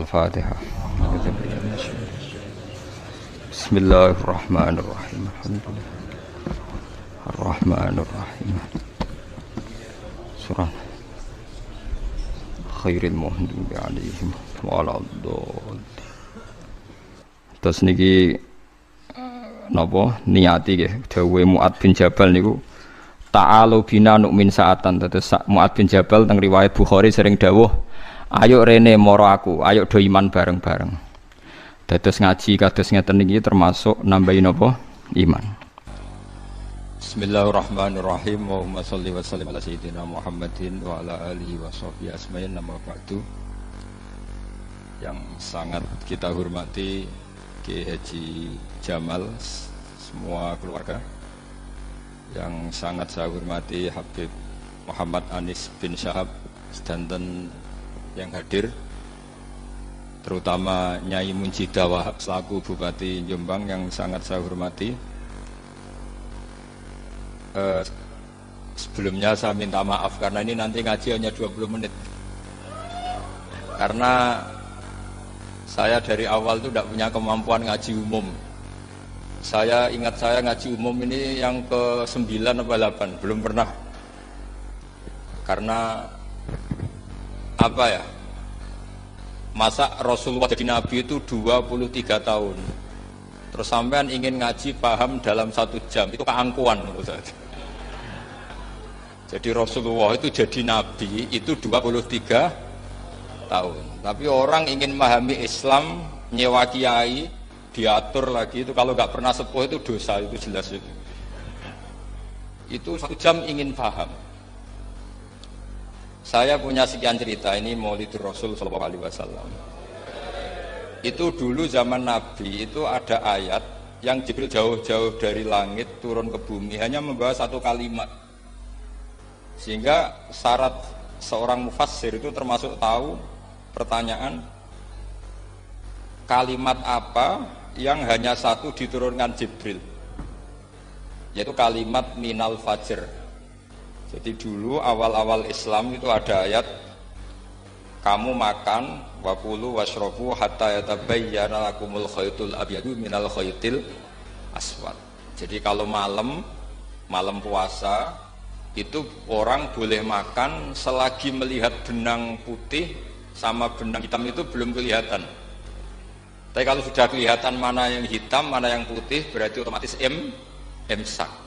Al-Fatihah. Bismillahirrahmanirrahim. Alhamdulillah. Ar-Rahmanir-Rahim. Surah Khairil Muhdubi alaihim waladhdallin. Terus niki napa niati nggih dawuhe Mu'ad bin Jabal niku ta'alu bina nu'min sa'atan. Terus Mu'ad bin Jabal teng riwayat Bukhari sering dawuh, ayo rene moro aku, ayo do iman bareng-bareng. Dados ngaji kados ngeten niki termasuk nambahin napa iman. Bismillahirrahmanirrahim. Allahumma shalli wa sallim ala sayyidina Muhammadin wa ala alihi wa sahbihi asma'in. Nama ba'du. Yang sangat kita hormati Ki Haji Jamal, semua keluarga. Yang sangat saya hormati Habib Muhammad Anis bin Syahab sedanten yang hadir, terutama Nyai Munjidah Wahab selaku Bupati Jombang yang sangat saya hormati. Sebelumnya saya minta maaf karena ini nanti ngaji hanya 20 menit, karena saya dari awal itu tidak punya kemampuan ngaji umum. Saya ingat saya ngaji umum ini yang ke-9 atau 8, belum pernah. Karena apa ya, masa Rasulullah jadi Nabi itu 23 tahun, terus sampean ingin ngaji paham dalam 1 jam, itu keangkuhan menurut saya. Jadi Rasulullah itu jadi Nabi itu 23 tahun, tapi orang ingin memahami Islam, nyewa kiai, diatur lagi, itu kalau nggak pernah sepuh itu dosa, itu jelas itu. Itu 1 jam ingin paham. Saya punya sekian cerita, ini Maulidur Rasul Sallallahu Alaihi Wasallam. Itu dulu zaman Nabi itu ada ayat yang Jibril jauh-jauh dari langit turun ke bumi hanya membawa 1 kalimat. Sehingga syarat seorang mufassir itu termasuk tahu pertanyaan kalimat apa yang hanya 1 diturunkan Jibril, yaitu kalimat minal fajr. Jadi dulu awal-awal Islam itu ada ayat, kamu makan wakulu washrobu hatta yatabayyana lakumul khaytul abyadu minal khaytil aswad. Jadi kalau malam puasa itu orang boleh makan selagi melihat benang putih sama benang hitam itu belum kelihatan. Tapi kalau sudah kelihatan mana yang hitam, mana yang putih, berarti otomatis imsak.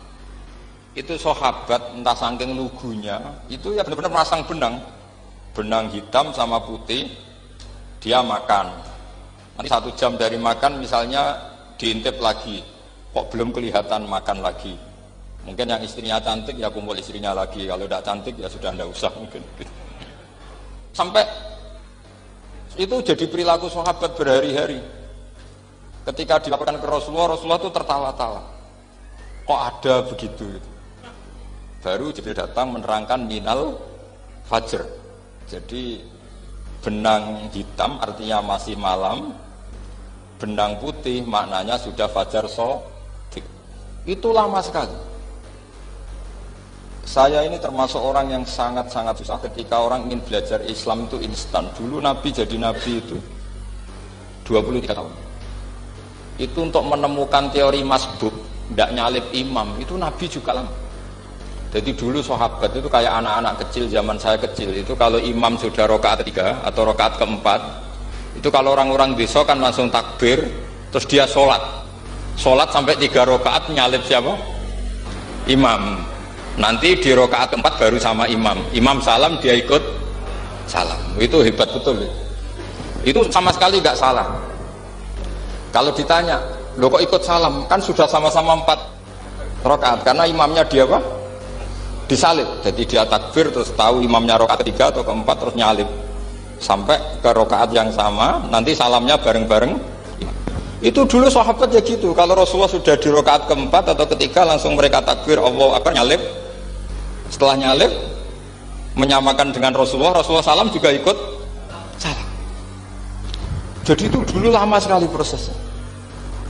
Itu sahabat entah saking lugunya, itu ya benar-benar masang benang hitam sama putih, dia makan. Nanti 1 jam dari makan misalnya diintip lagi, kok belum kelihatan, makan lagi. Mungkin yang istrinya cantik ya kumpul istrinya lagi, kalau tidak cantik ya sudah tidak usah mungkin. Sampai itu jadi perilaku sahabat berhari-hari. Ketika dilakukan ke Rasulullah, Rasulullah itu tertawa-tawa. Kok ada begitu? Baru Jibril datang menerangkan minal fajr. Jadi benang hitam artinya masih malam, benang putih maknanya sudah fajar shadiq. Itu lama sekali. Saya ini termasuk orang yang sangat-sangat susah ketika orang ingin belajar Islam itu instan. Dulu Nabi jadi Nabi itu 23 tahun. Itu untuk menemukan teori masbuk, tidak nyalip imam, itu Nabi juga lama. Jadi dulu sahabat itu kayak anak-anak kecil zaman saya kecil, itu kalau imam sudah rakaat 3 atau rakaat keempat, itu kalau orang-orang desa kan langsung takbir, terus dia sholat sampai 3 rakaat nyalip siapa? Imam. Nanti di rakaat keempat baru sama imam salam, dia ikut salam. Itu hebat betul. Itu sama sekali nggak salah. Kalau ditanya, lo kok ikut salam? Kan sudah sama-sama 4 rakaat, karena imamnya dia apa? Disalib. Jadi dia takbir terus tahu imamnya rakaat 3 atau keempat terus nyalip sampai ke rakaat yang sama, nanti salamnya bareng-bareng. Itu dulu sahabat ya gitu. Kalau Rasulullah sudah di rakaat keempat atau ketiga langsung mereka takbir Allahu Akbar, nyalip. Setelah nyalip menyamakan dengan Rasulullah salam juga ikut salam. Jadi itu dulu lama sekali prosesnya.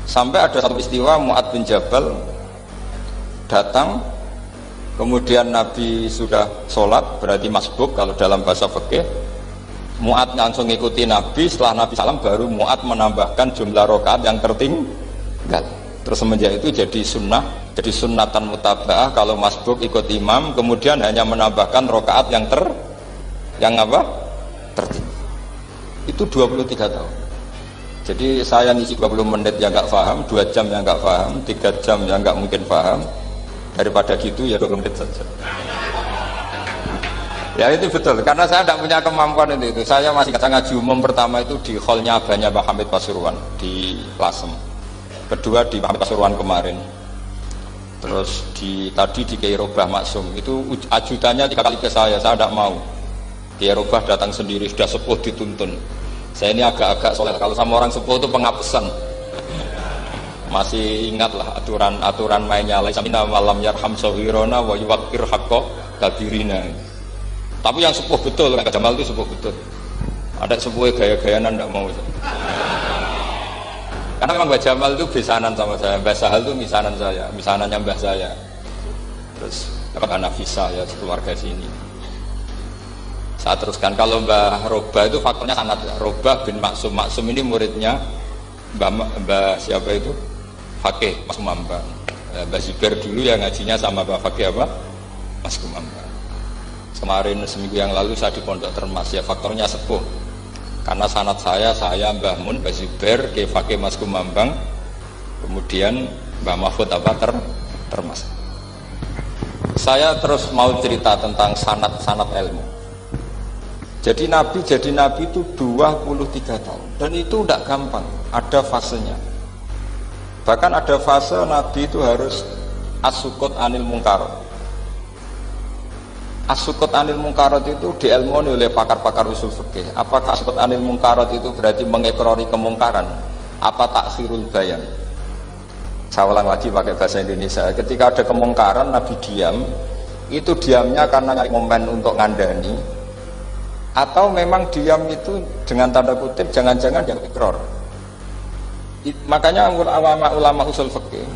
Sampai ada satu istiwa, Mu'ad bin Jabal datang, kemudian Nabi sudah sholat, berarti masbuk kalau dalam bahasa fikih. Mu'ad langsung ngikuti Nabi, setelah Nabi salam baru Mu'ad menambahkan jumlah rakaat yang tertinggal. Terus semenjak itu jadi sunnah, jadi sunnatan mutaba'ah kalau masbuk ikut imam, kemudian hanya menambahkan rakaat yang tertinggal. Itu 23 tahun. Jadi saya ngisi 20 menit yang nggak paham, 2 jam yang nggak paham, 3 jam yang nggak mungkin paham. Daripada gitu ya 20 menit saja. Ya itu betul, karena saya tidak punya kemampuan itu. Saya masih ngaji umum pertama itu di hallnya abahnya Pak Hamid Pasuruan di Lasem. Kedua di Pak Hamid Pasuruan kemarin. Terus tadi di Kiai Robah Maksum itu ajudannya 3 kali ke saya tidak mau. Kiai Robah datang sendiri, sudah sepuh dituntun. Saya ini agak-agak soleh. Kalau sama orang sepuh itu penghapusan. Masih ingatlah aturan mainnya. Laisa minna malam yarham sahirona wa yuwaqqir haqqo kabirina. Tapi yang sepuh betul, Kak Jamal itu sepuh betul. Ada sepuh gaya-gayaan tidak mau. Karena memang Mbak Jamal itu besanan sama saya. Mbak Sahal itu misanan saya, misanannya mbah saya. Terus dapat anak visa ya keluarga sini. Saya teruskan, kalau Mbah Robah itu faktornya sangat ya. Robah bin Maksum. Maksum ini muridnya Mbah siapa itu? Fakih Mas Kumambang. Mbah Zubair dulu yang ngajinya sama Mbah Fakih apa? Mas Kumambang. Kemarin seminggu yang lalu saya di Pondok Termas ya, faktornya sepuh. Karena sanad saya Mbah Mun, Mbah Zubair, Kiai Fakih Mas Kumambang, kemudian Mbah Mahfud Termas. Saya terus mau cerita tentang sanad ilmu. Jadi Nabi itu 23 tahun dan itu tidak gampang, ada fasenya. Bahkan ada fase Nabi itu harus as-sukut anil mungkar. As-sukut anil mungkarat itu diilmoni oleh pakar-pakar usul fikih. Apakah as-sukut anil mungkarat itu berarti mengekrori kemungkaran? Apa taksirul bayan? Saya ulang lagi pakai bahasa Indonesia. Ketika ada kemungkaran, Nabi diam. Itu diamnya karena nyari momen untuk ngandani, atau memang diam itu dengan tanda kutip jangan-jangan dia ikrar. Makanya ulama usul fikih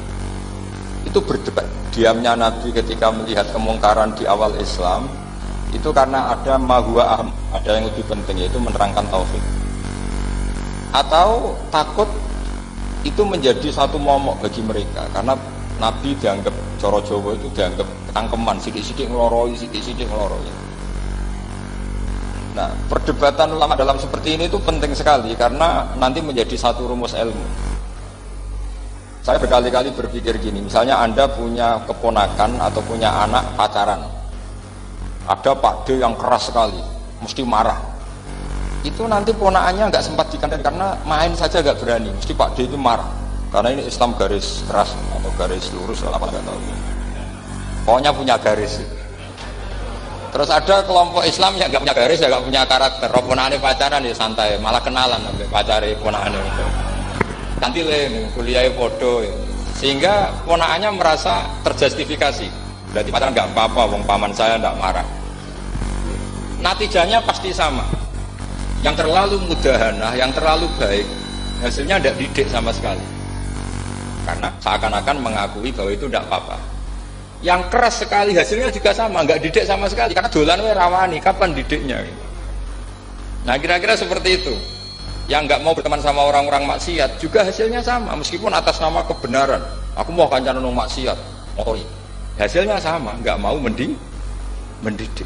itu berdebat. Diamnya Nabi ketika melihat kemungkaran di awal Islam itu karena ada mahwa aham, ada yang lebih penting yaitu menerangkan tauhid. Atau takut itu menjadi satu momok bagi mereka karena Nabi dianggap coro Jawa itu dianggap ketangkeman, sidik-sidik ngeloroi. Nah, perdebatan ulama dalam seperti ini itu penting sekali karena nanti menjadi satu rumus ilmu. Saya berkali-kali berpikir gini, misalnya Anda punya keponakan atau punya anak pacaran, ada Pak D yang keras sekali, mesti marah. Itu nanti ponakannya nggak sempat dikandani karena main saja nggak berani, mesti Pak D itu marah. Karena ini Islam garis keras atau garis lurus, apa nggak tahu. Pokoknya punya garis. Terus ada kelompok Islam yang nggak punya garis, ya nggak punya karakter. Ponakannya pacaran ya santai, malah kenalan sampai pacari ponakannya. Nanti kuliah podo, sehingga ponakannya merasa terjustifikasi. Berarti pacaran nggak apa-apa, wong paman saya nggak marah. Natijanya pasti sama. Yang terlalu mudahanah, yang terlalu baik, hasilnya tidak didik sama sekali. Karena seakan-akan mengakui bahwa itu tidak apa-apa. Yang keras sekali hasilnya juga sama, nggak didik sama sekali. Karena dolan rawani, kapan didiknya? Nah kira-kira seperti itu. Yang nggak mau berteman sama orang-orang maksiat juga hasilnya sama, meskipun atas nama kebenaran. Aku mau kancanan maksiat, hasilnya sama, nggak mau mendidik.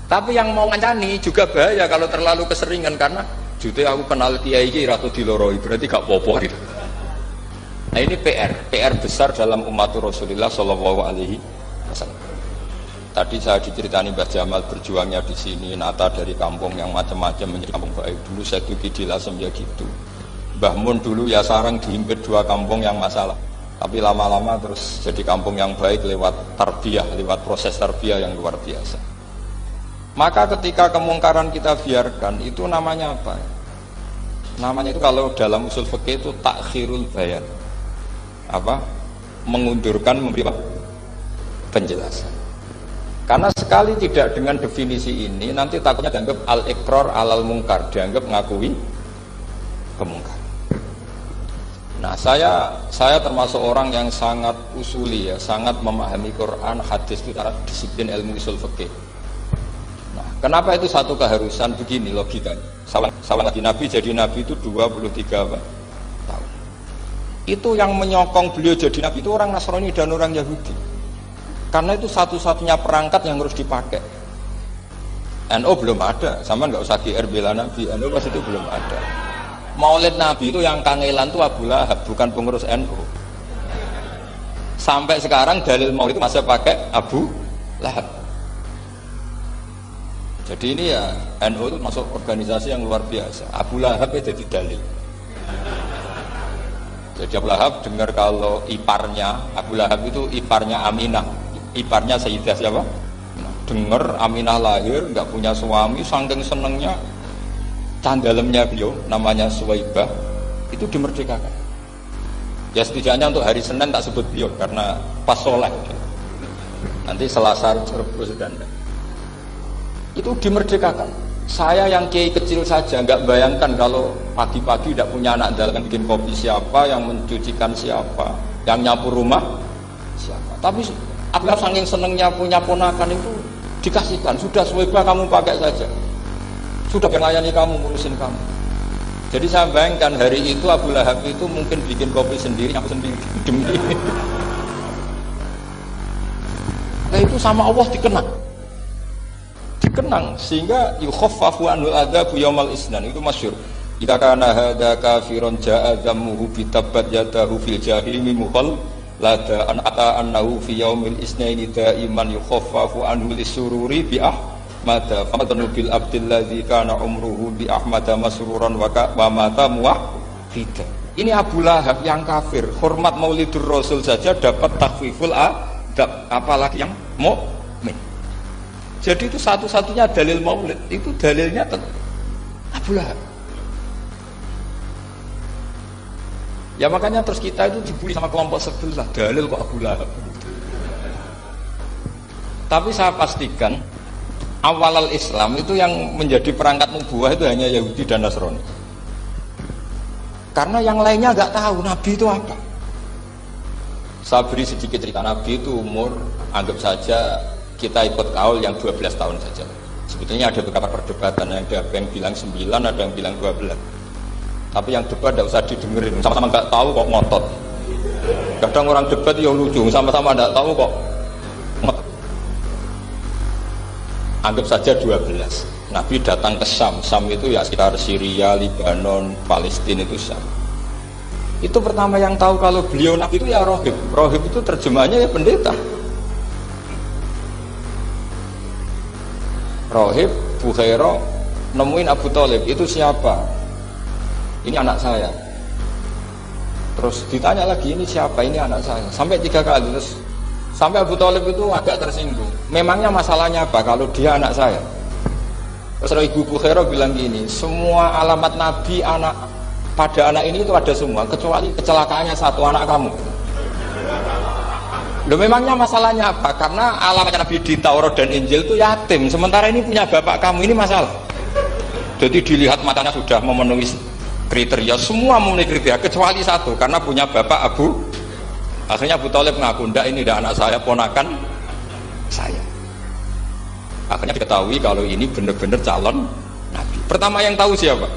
Tapi yang mau ngancani juga bahaya kalau terlalu keseringan karena jute aku kenal kiai iki ratu diloroi berarti gak popo gitu. Nah ini PR besar dalam umat Rasulullah Shallallahu Alaihi Wasallam. Tadi saya diceritani Mbah Jamal berjuangnya di sini, nata dari kampung yang macam-macam menjadi kampung baik. Dulu saya duki di Lasem ya gitu. Mbah Mun dulu ya sarang dihimpit 2 kampung yang masalah. Tapi lama-lama terus jadi kampung yang baik lewat tarbiyah, lewat proses tarbiyah yang luar biasa. Maka ketika kemungkaran kita biarkan, itu namanya apa? Namanya itu kalau dalam usul fikih itu takhirul bayan. Apa? Mengundurkan, memberi penjelasan. Karena sekali tidak dengan definisi ini, nanti takutnya dianggap al-iqrar alal mungkar, dianggap mengakui kemungkaran. Nah, saya termasuk orang yang sangat usuli ya, sangat memahami Quran, hadis itu cara disiplin ilmu usul fikih. Nah, Kenapa itu satu keharusan? Begini logikanya. Salah lagi Nabi jadi Nabi itu 23 tahun. Itu yang menyokong beliau jadi Nabi itu orang Nasrani dan orang Yahudi. Karena itu satu-satunya perangkat yang harus dipakai. NU belum ada, sama nggak usah GR bela Nabi. NU pas itu belum ada. Maulid Nabi itu yang kangelan itu Abu Lahab, bukan pengurus NU. Sampai sekarang dalil Maulid itu masih pakai Abu Lahab. Jadi ini ya NU itu masuk organisasi yang luar biasa. Abu Lahab ya jadi dalil. Jadi Abu Lahab dengar kalau iparnya Abu Lahab itu iparnya Aminah, iparnya Sayyidah siapa? Dengar Aminah lahir nggak punya suami, saking senengnya candalemnya beliau namanya Suwaibah itu dimerdekakan. Ya setidaknya untuk hari Senin tak sebut beliau karena pas sholat. Nanti Selasa Rebus dan itu dimerdekakan. Saya yang kiai kecil saja nggak bayangkan kalau pagi-pagi tidak punya anak dalam bikin kopi siapa, yang mencucikan siapa, yang nyapu rumah siapa. Tapi Abdullah saking senengnya punya ponakan itu dikasihkan. Sudah Suwaibah kamu pakai saja. Sudah melayani kamu, ngurusin kamu. Jadi saya bayangkan hari itu Abu Lahab itu mungkin bikin kopi sendiri, nyapu sendiri demi. Nah itu sama Allah dikenang sehingga yukhaffafu anul adzabu yaumal isnan itu masyhur. Idza kana hadza kafirun jaa dhammuhu bi tabbat yadahu fil jahimi muhal lada an ata annahu fi yaumil isnaini daiman yukhaffafu anhu lisururi bi ahmada famadnu bil abdil ladzi kana umruhu bi ahmada masruran wa mata muwahhida. Ini Abu Lahab yang kafir, hormat Maulidur Rasul saja dapat takhfiful adab, apalagi yang mukmin. Jadi itu satu-satunya dalil Maulid, itu dalilnya Abu Lahab. Ya makanya terus kita itu dibully sama kelompok sebelah, dalil kok Abu Lahab. Tapi saya pastikan awal Islam itu yang menjadi perangkat nubuwah itu hanya Yahudi dan Nasrani. Karena yang lainnya nggak tahu Nabi itu apa. Saya beri sedikit cerita. Nabi itu umur, anggap saja kita ikut kaul yang 12 tahun saja. Sebetulnya ada beberapa perdebatan, ada yang bilang 9, ada yang bilang 12. Tapi yang debat tidak usah didengerin, sama-sama nggak tahu kok ngotot. Kadang orang debat yang lucu, sama-sama nggak tahu kok ngotot. Anggap saja 12. Nabi datang ke Syam. Syam itu ya sekitar Syria, Lebanon, Palestina itu Syam. Itu pertama yang tahu kalau beliau Nabi itu ya rohib. Rohib itu terjemahannya ya pendeta. Rohib, Bukhairah nemuin Abu Thalib, itu siapa? Ini anak saya. Terus ditanya lagi, ini siapa? Ini anak saya. Sampai 3 kali. Terus sampai Abu Thalib itu agak tersinggung. Memangnya masalahnya apa kalau dia anak saya? Terus Ibu Bukhairah bilang gini, semua alamat Nabi pada anak ini itu ada semua, kecuali kecelakaannya satu, anak kamu. Loh memangnya masalahnya apa? Karena alamat Nabi di Taurat dan Injil itu yatim, sementara ini punya bapak kamu, ini masalah. Jadi dilihat matanya sudah memenuhi kriteria, semua memenuhi kriteria kecuali satu, karena punya bapak Abu. Akhirnya Abu Thalib ngaku, ndak ini tidak anak saya, ponakan saya. Akhirnya diketahui kalau ini benar-benar calon Nabi. Pertama yang tahu siapa?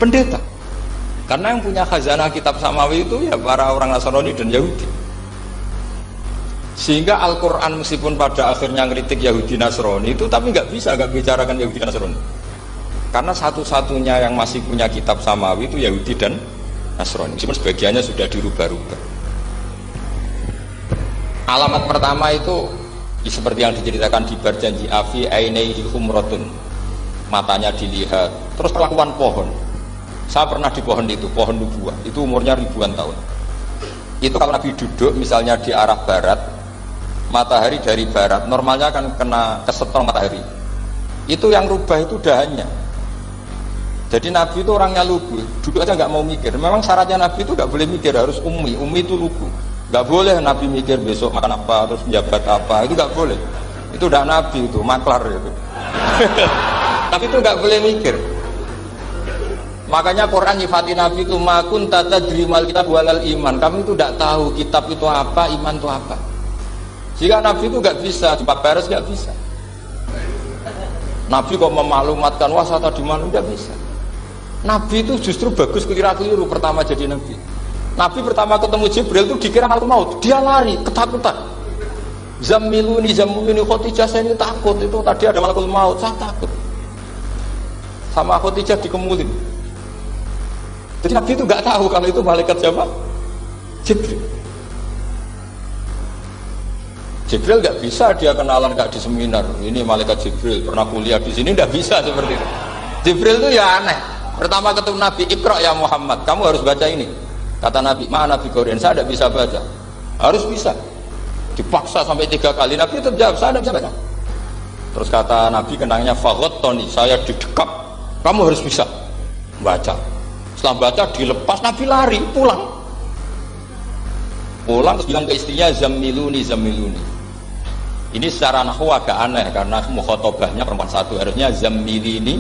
Pendeta. Karena yang punya khazanah kitab samawi itu ya para orang Nasrani dan Yahudi. Sehingga Al-Quran meskipun pada akhirnya ngeritik Yahudi Nasrani itu, tapi nggak bisa nggak bicarakan Yahudi Nasrani. Karena satu-satunya yang masih punya kitab samawi itu Yahudi dan Nasrani. Meskipun sebagiannya sudah dirubah-rubah. Alamat pertama itu seperti yang diceritakan di berjanji afi ainaihi humratun, matanya dilihat. Terus perlakuan pohon. Saya pernah di pohon itu, pohon nubuah. Itu umurnya ribuan tahun. Itu kalau Nabi duduk misalnya di arah barat, matahari dari barat, normalnya akan kena kesetong matahari. Itu yang rubah itu dahannya. Jadi Nabi itu orangnya lugu, duduk aja nggak mau mikir. Memang syaratnya Nabi itu nggak boleh mikir, harus ummi. Ummi itu lugu. Nggak boleh Nabi mikir besok makan apa, terus menjabat apa, itu nggak boleh. Itu udah Nabi itu, maklar itu. Tapi itu nggak boleh mikir. Makanya Quran nyifati Nabi itu makun tata drimal kitab walal iman. Kami itu tidak tahu kitab itu apa, iman itu apa. Jika Nabi itu nggak bisa, cepat beres nggak bisa. Nabi kok memaklumatkan wasata di mana, tidak bisa. Nabi itu justru bagus keliru pertama jadi Nabi. Nabi pertama ketemu Jibril itu dikira malaikat maut, dia lari ketakutan. Zammiluni Khadijah, saya ini takut, itu tadi ada malaikat maut, saya takut. Sama Khadijah dikemulin. Jadi Nabi itu nggak tahu kalau itu malaikat siapa? Jibril. Jibril nggak bisa dia kenalan nggak di seminar. Ini malaikat Jibril pernah kuliah di sini, nggak bisa seperti itu. Jibril itu ya aneh. Pertama ketemu Nabi, Iqra ya Muhammad, kamu harus baca ini. Kata Nabi, mana Nabi Korean, saya tidak bisa baca. Harus bisa. Dipaksa sampai 3 kali, Nabi tetap jawab, saya tidak bisa baca. Terus kata Nabi kenangnya, Tony, saya didekap, kamu harus bisa baca. Setelah baca dilepas, Nabi lari pulang. Pulang terus bilang ke istrinya, Zammiluni. Ini secara nahwu agak aneh karena mukhotobahnya perempuan satu, harusnya Zammilini.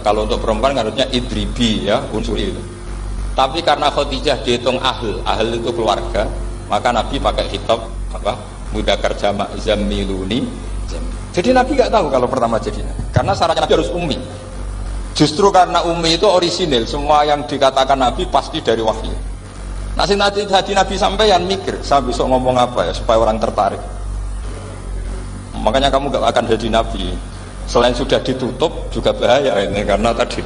Kalau untuk perempuan harusnya idribi ya, unsuri itu. Tapi karena Khadijah dihitung ahl itu keluarga, maka Nabi pakai khitab mudzakkar jamak Zammiluni. Jadi Nabi nggak tahu kalau pertama jadinya, karena syaratnya Nabi harus ummi. Justru karena ummi itu orisinil, semua yang dikatakan Nabi pasti dari wahyu. Nanti Nabi sampeyan mikir, saya besok ngomong apa ya supaya orang tertarik. Makanya kamu nggak akan jadi Nabi. Selain sudah ditutup juga bahaya ini karena tadi.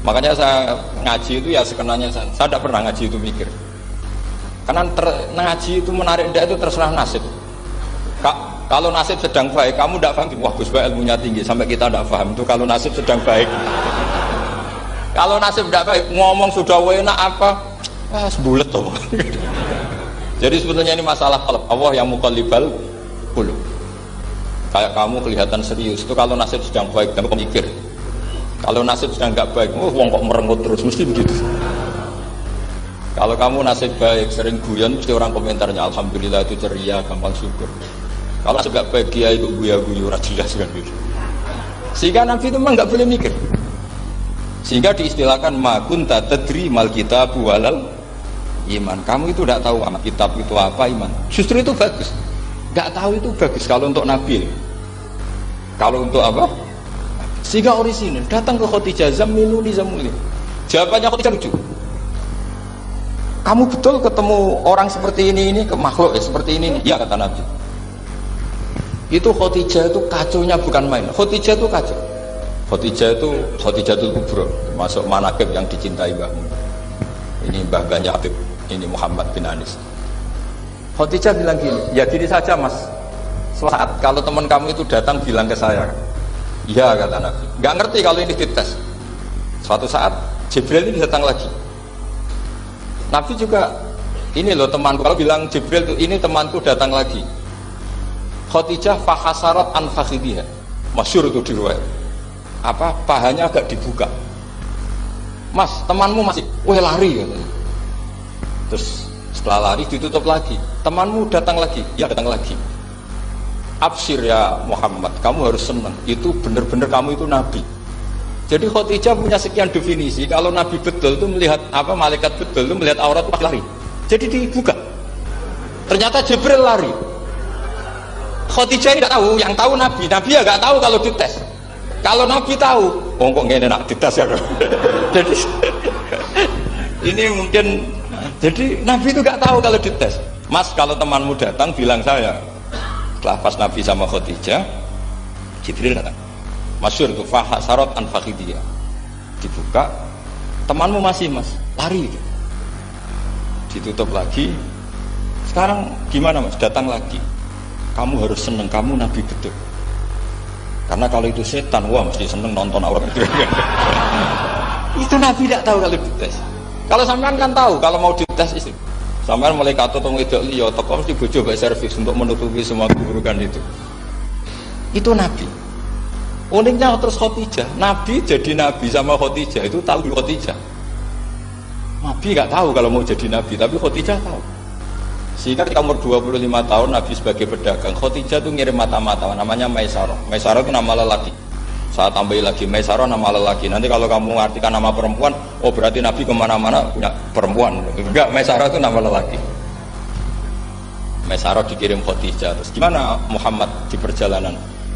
Makanya saya ngaji itu ya sekenanya, saya tidak pernah ngaji itu mikir. Karena ngaji itu menarik tidak itu terserah nasib. Kalau nasib sedang baik, kamu tidak paham, wah Gus Baik ilmunya tinggi sampai kita tidak paham itu kalau nasib sedang baik. Kalau nasib tidak baik, ngomong sudah enak apa? Sebulet tuh. Jadi sebetulnya ini masalah Allah yang muqallibal qulub. Kayak kamu kelihatan serius itu kalau nasib sedang baik, kamu mikir. Kalau nasib sedang nggak baik, wong kok merengut terus, mesti begitu. Kalau kamu nasib baik, sering guyon, mesti orang komentarnya alhamdulillah itu ceria, gampang syukur. Kalau nasib nggak baik, dia itu guya-guyu, jelas kan gitu. Sehingga Nabi itu memang nggak boleh mikir. Sehingga diistilahkan ma kunta tadri mal kitabu walal iman. Kamu itu tidak tahu amat kitab itu apa, iman. Justru itu bagus. Nggak tahu itu bagus kalau untuk Nabi. Kalau untuk apa? Sehingga orisinil datang ke Khadijah, Zammiluni. Jawabannya Khadijah lucu. Kamu betul ketemu orang seperti ini ke makhluk ya seperti ini? Ya kata Nabi. Itu Khadijah itu kacaunya bukan main. Khadijah itu kacau. Khadijah itu kubro, masuk manaqib yang dicintai mbahmu. Ini Mbah Banyak Habib, ini Muhammad bin Anis. Khadijah bilang gini, ya gini saja mas. Saat kalau teman kamu itu datang bilang ke saya, iya kata Nabi. Nggak ngerti kalau ini dites. Suatu saat Jibril ini datang lagi. Nabi juga, ini loh temanku. Kalau bilang Jibril itu ini temanku datang lagi. Khadijah fahasarat an fakhidhiha. Masyhur itu di riwayat. Apa pahanya agak dibuka. Mas, temanmu masih, lari katanya. Terus setelah lari ditutup lagi. Temanmu datang lagi, ya datang lagi. Absyir ya Muhammad, kamu harus senang. Itu benar-benar kamu itu Nabi. Jadi Khadijah punya sekian definisi. Kalau Nabi betul itu melihat apa, malaikat betul itu melihat aurat itu lari. Jadi dibuka. Ternyata Jibril lari. Khadijah tidak tahu, yang tahu Nabi. Nabi ya nggak tahu kalau dites. Kalau Nabi tahu, kok nggak enak dites ya. Jadi ini mungkin. Jadi Nabi itu nggak tahu kalau dites. Mas, kalau temanmu datang bilang saya. Setelah pas Nabi sama Khadijah, Jibril datang. Masyhur itu fahasarat an fakhidhiha. Dibuka, temanmu masih mas, lari. Ditutup lagi. Sekarang gimana mas? Datang lagi. Kamu harus seneng, kamu Nabi betul. Karena kalau itu setan, wah mesti seneng nonton aurat. Itu Nabi tidak tahu kalau dites. Kalau sampean kan tahu, kalau mau dites istri. Sampean mulai kata tong wedok liya, toko mesti bojo mbek servis untuk menutupi semua keburukan itu. Itu Nabi. Uniknya terus Khadijah, Nabi jadi Nabi sama Khadijah itu tahu Khadijah. Nabi nggak tahu kalau mau jadi Nabi, tapi Khadijah tahu. Sehingga ketika umur 25 tahun Nabi sebagai pedagang, Khadijah itu ngirim mata-mata namanya Maisarah. Maisarah itu nama lelaki. Saya tambahin lagi, Maisarah nama lelaki. Nanti kalau kamu mengartikan nama perempuan, oh berarti Nabi kemana-mana punya perempuan. Enggak, Maisarah itu nama lelaki. Maisarah dikirim Khadijah. Terus gimana Muhammad di perjalanan?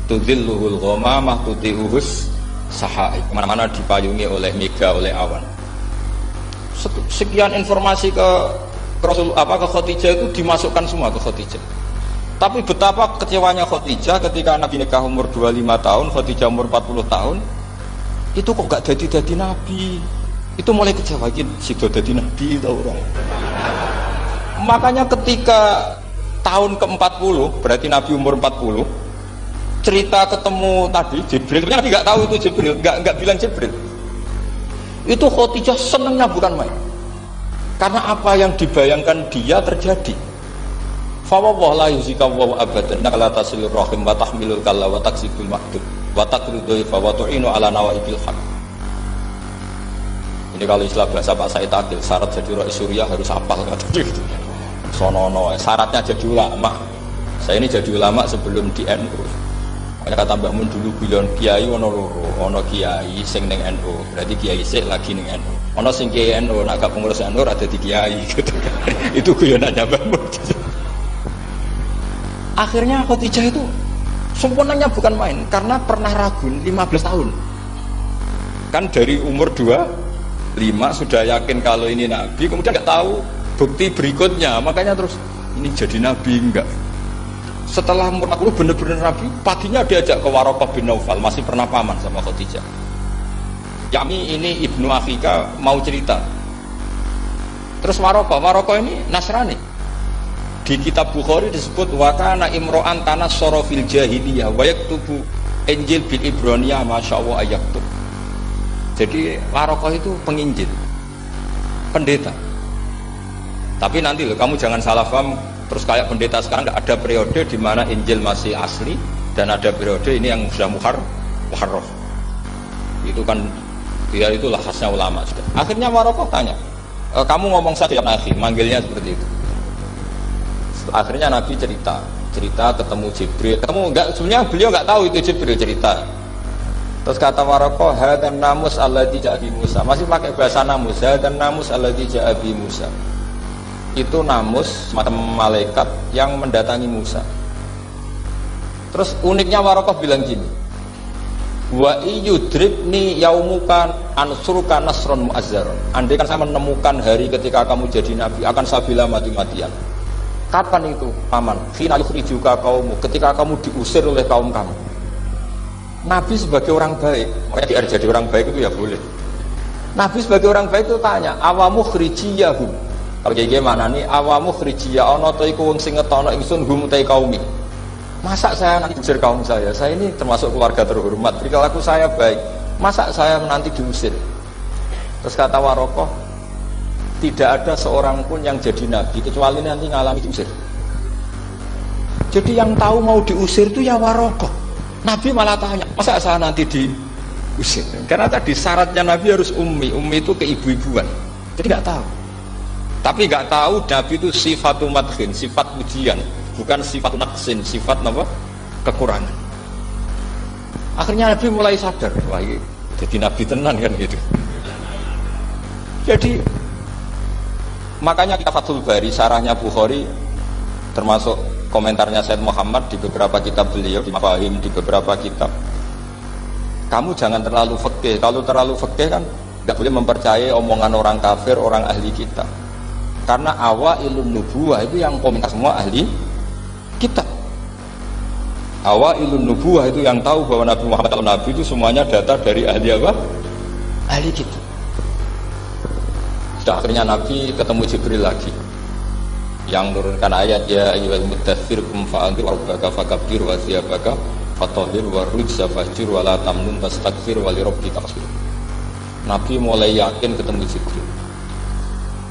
Tudzilluhul ghamamah tuti'uhus sahaib. Kemana-mana dipayungi oleh mega, oleh awan. Sekian informasi ke Rasul ke Khadijah itu dimasukkan semua ke Khadijah. Tapi betapa kecewanya Khadijah ketika Nabi nikah umur 25 tahun, Khadijah umur 40 tahun. Itu kok gak jadi Nabi. Itu mulai kecewa gitu, sido jadi Nabi itu orang. Makanya ketika tahun ke-40, berarti Nabi umur 40, cerita ketemu tadi Jibril, Nabi gak tahu itu Jibril, gak bilang Jibril. Itu Khadijah senangnya bukan main. Karena apa yang dibayangkan dia terjadi. Fa wallahu la yuzika wa abadan la tasilur rahim wa tahmilul kalla wa taksibul ma'dud wa taqridu fa wa tu'inu ala nawaibil haq. Ini kalau istilah bahasa Pak Said Akil, syarat jadi ra'i Suriah harus hafal kata gitu. Sonono, syaratnya jadi ulama. Saya ini jadi ulama sebelum di NU. Makanya kata Mbah Mun dulu bilang kiai ono loro, ono kiai sing ning NU, berarti kiai sik lagi ning NU. Ono sing kiai NU nek gak pengurus NU ora dadi kiai gitu. Itu guyonannya Mbah Mun. Akhirnya Khadijah itu sempurnanya bukan main karena pernah ragu 15 tahun. Kan dari umur 25 sudah yakin kalau ini nabi, kemudian nggak tahu bukti berikutnya, makanya terus ini jadi nabi enggak. Setelah umur 40 benar-benar nabi, paginya diajak ke Waraqah bin Naufal, masih pernah paman sama Khadijah. Yakni ini Ibnu Afika mau cerita. Terus Waraqah ini Nasrani. Di kitab Bukhari disebut wa kana imro'an tanassara fil jahiliyah wa yaktubu Injil bil Ibraniyah masyaallah ayaktub. Jadi Waraqah itu penginjil, pendeta. Tapi nanti loh, kamu jangan salah paham. Terus kayak pendeta sekarang nggak ada periode di mana Injil masih asli dan ada periode ini yang sudah muharraf. Itu kan dia itulah khasnya ulama sudah. Akhirnya Waraqah tanya, kamu ngomong saja Nabi, manggilnya seperti itu. Akhirnya Nabi cerita ketemu Jibril, sebenarnya beliau nggak tahu itu Jibril cerita. Terus kata Waraqah, hadan namus alladzi ja'a bi Musa, masih pakai bahasa namus, hadan namus alladzi ja'a bi Musa. Itu namus semacam malaikat yang mendatangi Musa. Terus uniknya Waraqah bilang gini, wa iyudribni yaumuka ansuruka nasron mu'azzaron. Andai kan saya menemukan hari ketika kamu jadi nabi, akan saya bila mati-matian. Kapan itu paman? Khina yukhrijuka kaumu, ketika kamu diusir oleh kaum kamu. Nabi sebagai orang baik, makanya jadi orang baik itu ya boleh. Nabi sebagai orang baik itu tanya, awamu khrijiyahum. Kalau kayak gimana nih, awamu khrijiyah ana ta iku wong sing ngetono ingsun hum ta kaumi. Masa saya nanti diusir kaum saya? Saya ini termasuk keluarga terhormat, perilaku saya baik. Masa saya nanti diusir? Terus kata Waraqah, tidak ada seorang pun yang jadi nabi kecuali nanti ngalami diusir. Jadi yang tahu mau diusir itu ya Waraqah. Nabi malah tanya, masa saya nanti diusir? Karena tadi syaratnya nabi harus ummi itu keibu-ibuan. Jadi nggak tahu. Tapi nggak tahu nabi itu sifatu madhin, sifat pujian, bukan sifat naqsin, sifat apa? Kekurangan. Akhirnya Nabi mulai sadar, wah ini jadi nabi tenan kan gitu. Jadi makanya kita Fathul Bari, syarahnya Bukhari, termasuk komentarnya Said Muhammad di beberapa kitab beliau, di Mafahim, di beberapa kitab. Kamu jangan terlalu fikih. Kalau terlalu fikih kan nggak boleh mempercayai omongan orang kafir, orang ahli kitab. Karena awailun nubuwah itu yang komentar semua ahli kitab. Awailun nubuwah itu yang tahu bahwa Nabi Muhammad atau Nabi itu semuanya data dari ahli apa? Ahli kitab. Sudah akhirnya Nabi ketemu Jibril lagi yang menurunkan ayat ya ayyuhal muddaththir qum fa'anzir wa rabbaka fakabbir wa thiyabaka fatahhir wa rujza fahjur wa la tamnun tastakbir wa li rabbika fasbir. Nabi mulai yakin ketemu Jibril.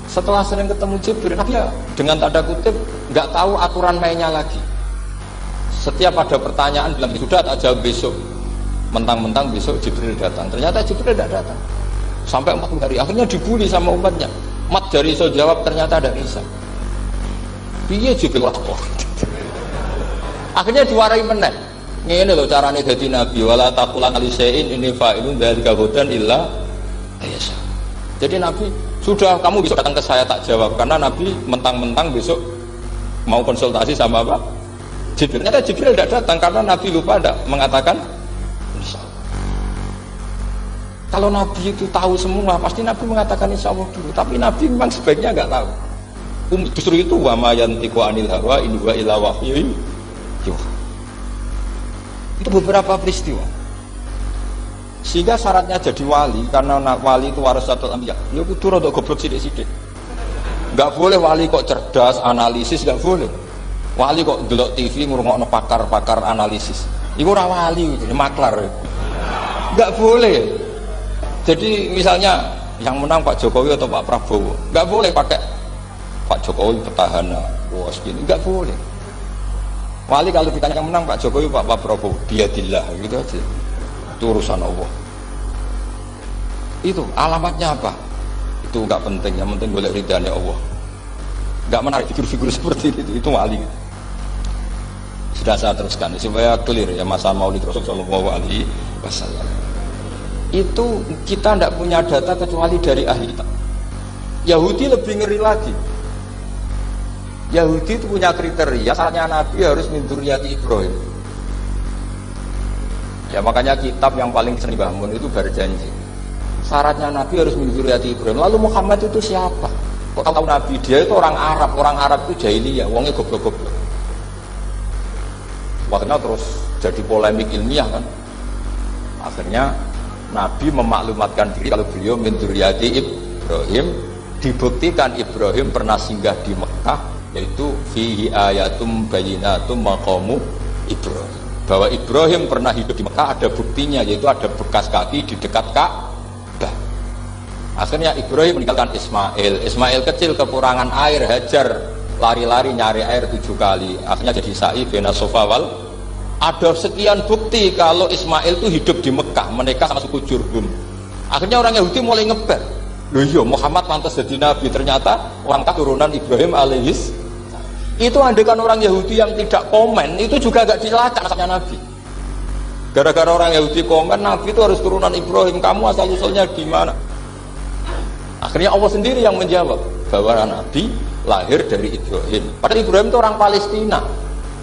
Setelah sering ketemu Jibril, Nabi ya dengan tanda kutip nggak tahu aturan mainnya lagi. Setiap ada pertanyaan bilang sudah tak jawab besok. Mentang-mentang besok Jibril datang. Ternyata Jibril tidak datang. Sampai 40 hari. Akhirnya dibully sama umatnya. Mat dari iso jawab ternyata ada bisa. Piye Jibril kok. Akhirnya diwarai meneh. Ngene lho carane dadi nabi, wala taqulan ali syai'in inni fa'ilun dzalika hudan illa ayasa. Jadi Nabi, sudah kamu besok datang ke saya tak jawab karena Nabi mentang-mentang besok mau konsultasi sama apa? Jibril. Ternyata Jibril tidak datang karena Nabi lupa tidak mengatakan insya Allah. Kalau Nabi itu tahu semua, pasti Nabi mengatakan insya Allah dulu. Tapi Nabi memang sebaiknya nggak tahu. Justru itu wa ma yantiqu anil hawa in huwa illa wahyu yuha. Itu beberapa peristiwa. Sehingga syaratnya jadi wali, karena wali itu warasatul anbiya. Ya kudu rada goblok sithik-sithik. Enggak boleh wali kok cerdas, analisis enggak boleh. Wali kok delok TV ngrungokno pakar-pakar analisis. Iku ora wali, jadi maklar. Enggak boleh. Jadi misalnya yang menang Pak Jokowi atau Pak Prabowo, enggak boleh pakai Pak Jokowi petahana, wah segini, enggak boleh. Wali kalau ditanya yang menang Pak Jokowi, Pak Prabowo, biadillah, gitu aja. Itu urusan Allah. Itu alamatnya apa? Itu enggak penting, yang penting boleh ridhanya Allah. Enggak menarik figur-figur seperti itu wali. Sudah saya teruskan supaya clear ya masa Maulid Rasul sallallahu alaihi wasallam. Itu kita tidak punya data kecuali dari ahli kitab. Yahudi lebih ngeri lagi. Yahudi itu punya kriteria, syaratnya Nabi harus min dzurriyyati Ibrahim. Ya makanya kitab yang paling sering dibangun itu berjanji. Syaratnya Nabi harus min dzurriyyati Ibrahim. Lalu Muhammad itu siapa? Kok tahu Nabi? Dia itu orang Arab itu jahiliyah, wongnya goblok-goblok. Waktunya terus jadi polemik ilmiah kan. Akhirnya Nabi memaklumatkan diri kalau beliau min dzurriyyati Ibrahim. Dibuktikan Ibrahim pernah singgah di Mekah, yaitu fihi ayatum bayyinatum maqamu Ibrahim, bahwa Ibrahim pernah hidup di Mekah, ada buktinya, yaitu ada bekas kaki di dekat Ka'bah. Akhirnya Ibrahim meninggalkan Ismail kecil kekurangan air, Hajar lari-lari nyari air 7 kali, akhirnya jadi sa'i bena sofa wal. Ada sekian bukti kalau Ismail itu hidup di Mekah, menikah sama suku Jurhum. Akhirnya orang Yahudi mulai ngeber, loh iya Muhammad pantas jadi nabi, ternyata orang keturunan Ibrahim alaihis. Itu andekan orang Yahudi yang tidak komen, itu juga gak dilacak nasabnya Nabi. Gara-gara orang Yahudi komen, Nabi itu harus turunan Ibrahim, kamu asal-usulnya gimana? Akhirnya Allah sendiri yang menjawab bahwa Nabi lahir dari Ibrahim. Padahal Ibrahim itu orang Palestina.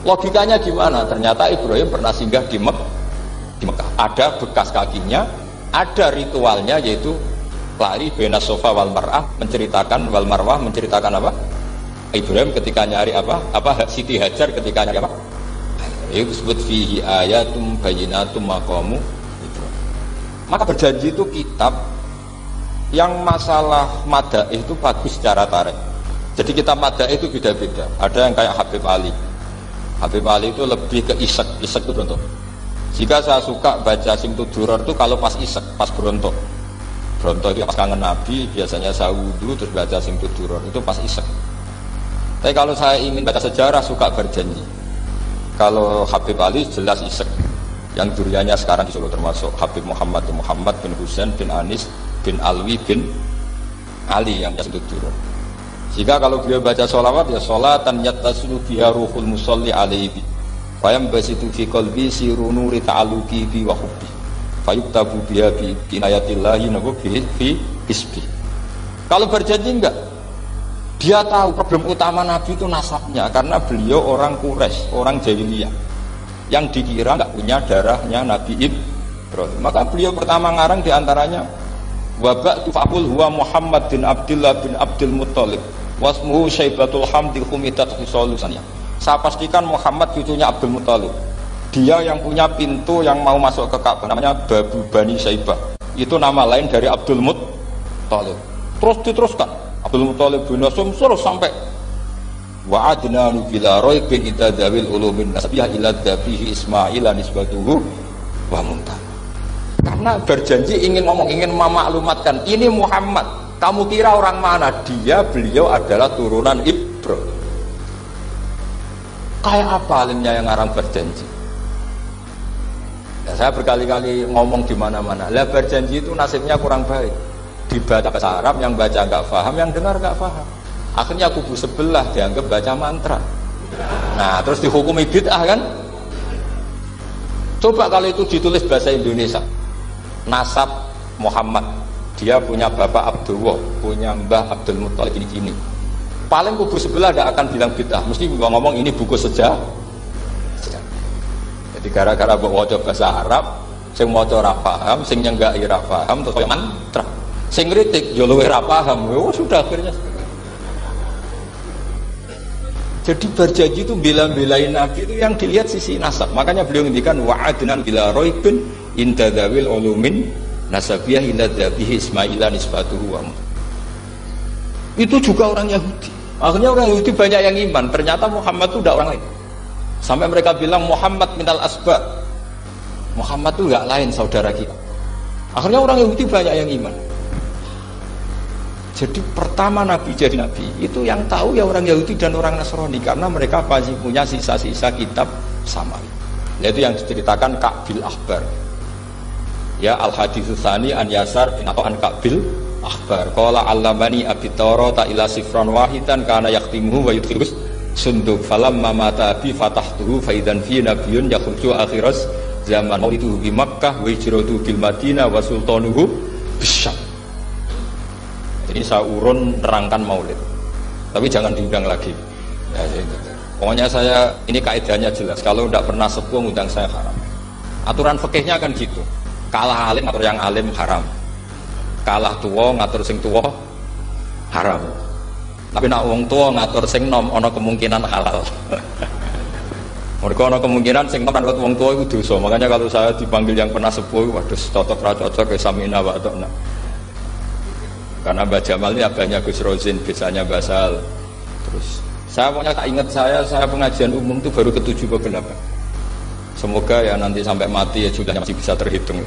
Logikanya gimana? Ternyata Ibrahim pernah singgah di Mekah. Ada bekas kakinya, ada ritualnya, yaitu lari bena sofa wal mar'ah, menceritakan wal marwah, menceritakan apa? Ibrahim ketika nyari apa Siti Hajar ketika nyari apa? Itu disebut fihi ayatum bayyinatum maqamu Ibrahim. Maka berjanji itu kitab yang masalah madaih itu bagus secara tarikh. Jadi kitab madaih itu beda-beda. Ada yang kayak Habib Ali. Habib Ali itu lebih ke isek itu contoh. Jika saya suka baca Simtud Duror itu kalau pas isek, pas berontok itu pas kangen Nabi, biasanya saya wudhu terus baca Simtud Duror, itu pas isek. Tapi kalau saya ingin baca sejarah, suka berjanji. Kalau Habib Ali jelas isek. Yang duriannya sekarang di Solo termasuk Habib Muhammad bin Husain bin Anis bin Alwi bin Ali yang Simtud Duror. Jika kalau beliau baca sholawat, ya sholatan yattasulu biha ruhul musalli alaihi fayam basitu fi qalbi siru nuri ta'aluki bi wa hubbi fayuktabu biha bi inayatillahi nabu fi isbi. Kalau berjanji enggak, dia tahu problem utama Nabi itu nasabnya, karena beliau orang Quraisy, orang jahiliyah yang dikira enggak punya darahnya Nabi Ibrahim. Maka beliau pertama ngarang diantaranya wabak tufakul huwa Muhammad bin Abdullah bin Abdul Muttalib wasmuhu Syaibatul Hamdi Humidat Hisolusannya. Saya pastikan Muhammad cucunya Abdul Muttalib, dia yang punya pintu yang mau masuk ke Ka'bah, namanya Babu Bani Syaibah. Itu nama lain dari Abdul Muttalib. Terus diteruskan Abdul Muttalib bin Nasum terus sampai wa adnanu bila raibin itadawil ulumin nasabiyah ila dabihi Ismail nisbatuhu wa muntah. Karena berjanji ingin memaklumatkan ini Muhammad, kamu kira orang mana? Beliau adalah turunan Ibrahim. Kayak apa alimnya yang ngarang berjanji? Ya, saya berkali-kali ngomong di mana-mana. Lah berjanji itu nasibnya kurang baik. Dibaca bahasa Arab, yang baca nggak paham, yang dengar nggak paham. Akhirnya kubu sebelah dianggap baca mantra. Nah, terus dihukumi bid'ah kan? Coba kalau itu ditulis bahasa Indonesia. Nasab Muhammad, dia punya bapak Abdullah, punya mbah Abdul Muttalib ini. Paling kubu sebelah tidak akan bilang bid'ah, mesti ngomong ini buku sejarah. Jadi gara-gara mbok waca bahasa Arab, sing maca ora paham, sing nyenggaki ora paham, terus kaya mantra. Sing kritik yo luwih ora paham. Oh, sudah akhirnya. Jadi berjanji itu bela-belain Nabi itu yang dilihat sisi nasab. Makanya beliau ngendikan wa'adnan bila raibin inda dzawil ulumin nasabiyah ila dzabihi ismailan nisbatuhu wa. Itu juga orang Yahudi. Akhirnya orang Yahudi banyak yang iman. Ternyata Muhammad itu tidak orang lain. Sampai mereka bilang Muhammad minal asbab. Muhammad itu enggak lain saudara kita. Akhirnya orang Yahudi banyak yang iman. Jadi pertama Nabi jadi Nabi itu yang tahu ya orang Yahudi dan orang Nasrani karena mereka pasti punya sisa-sisa kitab Samawi. Yaitu yang diceritakan Ka'bil Akhbar. Ya al-haditsus tsani an Yasar atau an Ka'bil Akhbar. Qala 'allamani abi Tawrata ila sifran wahidan kana yaqtimuhu wa yudkhilus sunduk falamma mata bi fatahtuhu fa idzan fi nabiyyun yakhruju akhiras zaman itu di Makkah wa hijratu bil Madinah wa sultanuhu bisyam. Jadi saya urun nerangkan maulid, tapi jangan diundang lagi. Ya, pokoknya saya ini kaidahnya jelas. Kalau tidak pernah sepuh ngundang saya haram. Aturan fikihnya kan gitu. Kalah alim ngatur yang alim haram. Kalah tua ngatur sing tua haram. Tapi nak wong tua ngatur sing nom ono kemungkinan halal. Mereka ono kemungkinan sing nom ngatur wong tua itu dosa. Makanya kalau saya dipanggil yang pernah sepuh, waduh cocok ra cocok ke samina wa ta'na. Karena Mbak Jamal ini abahnya Gus Rozin, biasanya Basal. Terus saya pokoknya tak ingat saya pengajian umum itu baru ke-7 ke 8. Semoga ya nanti sampai mati ya jumlahnya masih bisa terhitung.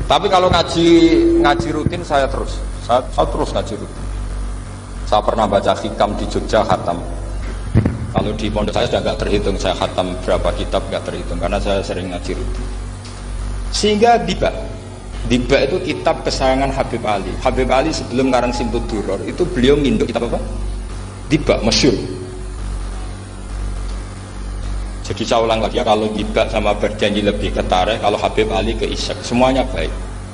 Tapi kalau ngaji rutin saya terus ngaji rutin. Saya pernah baca hikam di Jogja khatam. Kalau di pondok saya sudah nggak terhitung saya khatam berapa kitab nggak terhitung karena saya sering ngaji rutin. Sehingga Diba itu kitab kesayangan Habib Ali. Habib Ali sebelum ngarang Simpul Duror itu beliau nginduk kitab apa? Diba, masyhur. Jadi saya ulang lagi ya, kalau Diba sama Berjanji lebih ke Tarikh, kalau Habib Ali ke Isyak, semuanya baik.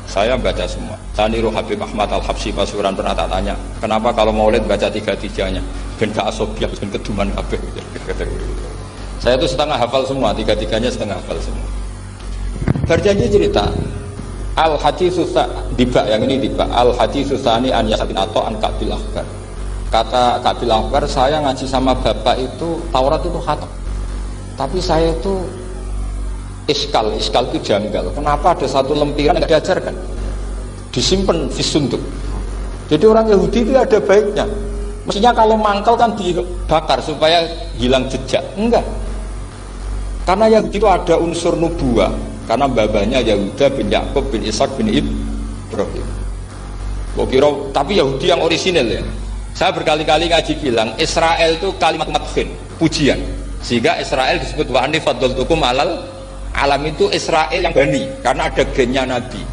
Saya baca semua. Saya niru Habib Ahmad Al-Habsyi Pasuruan pernah tak tanya, kenapa kalau Maulid baca 3-3-nya? Ben gak asobiah, ben keduman kabeh. Saya itu setengah hafal semua, 3-3-nya setengah hafal semua. Berjanji cerita Al-Haditsus Diba, yang ini Diba Al-Haditsus Tsani an Yasatin atau an Ka'bil Akhbar. Kata Ka'bil Akhbar, saya ngaji sama bapak itu Taurat itu khatam, tapi saya itu iskal itu janggal. Kenapa ada satu lempiran yang tidak diajarkan, disimpan di sunduk. Jadi orang Yahudi itu ada baiknya. Mestinya kalau mangkal kan dibakar supaya hilang jejak. Enggak, karena Yahudi itu ada unsur nubuah. Karena babanya Yahuda bin Yakub bin Ishak bin Ibrahim. Tapi Yahudi yang orisinal ya. Saya berkali-kali ngaji bilang Israel itu kalimat madhin, pujian. Sehingga Israel disebut wa anni faddaltukum alal alam, itu Israel yang bani karena ada gennya Nabi.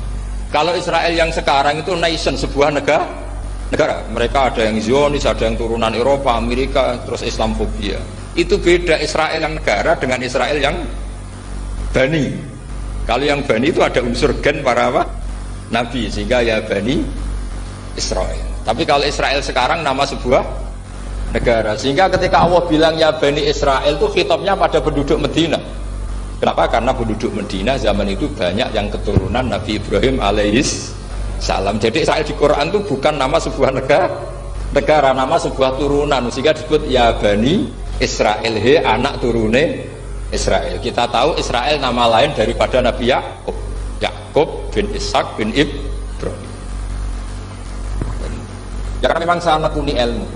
Kalau Israel yang sekarang itu nation, sebuah negara. Mereka ada yang Zionis, ada yang turunan Eropa, Amerika, terus Islamfobia. Itu beda Israel yang negara dengan Israel yang bani. Kalau yang Bani itu ada unsur gen para apa? Nabi, sehingga ya Bani Israel. Tapi kalau Israel sekarang nama sebuah negara, sehingga ketika Allah bilang ya Bani Israel itu khitabnya pada penduduk Medina. Kenapa? Karena penduduk Medina zaman itu banyak yang keturunan Nabi Ibrahim alaihis salam. Jadi Israel di Quran itu bukan nama sebuah negara, nama sebuah turunan, sehingga disebut ya Bani Israel, he anak turune Israel. Kita tahu Israel nama lain daripada Nabi Yakub bin Ishak bin Ibrahim. Ya karena memang saya nekuni ilmu.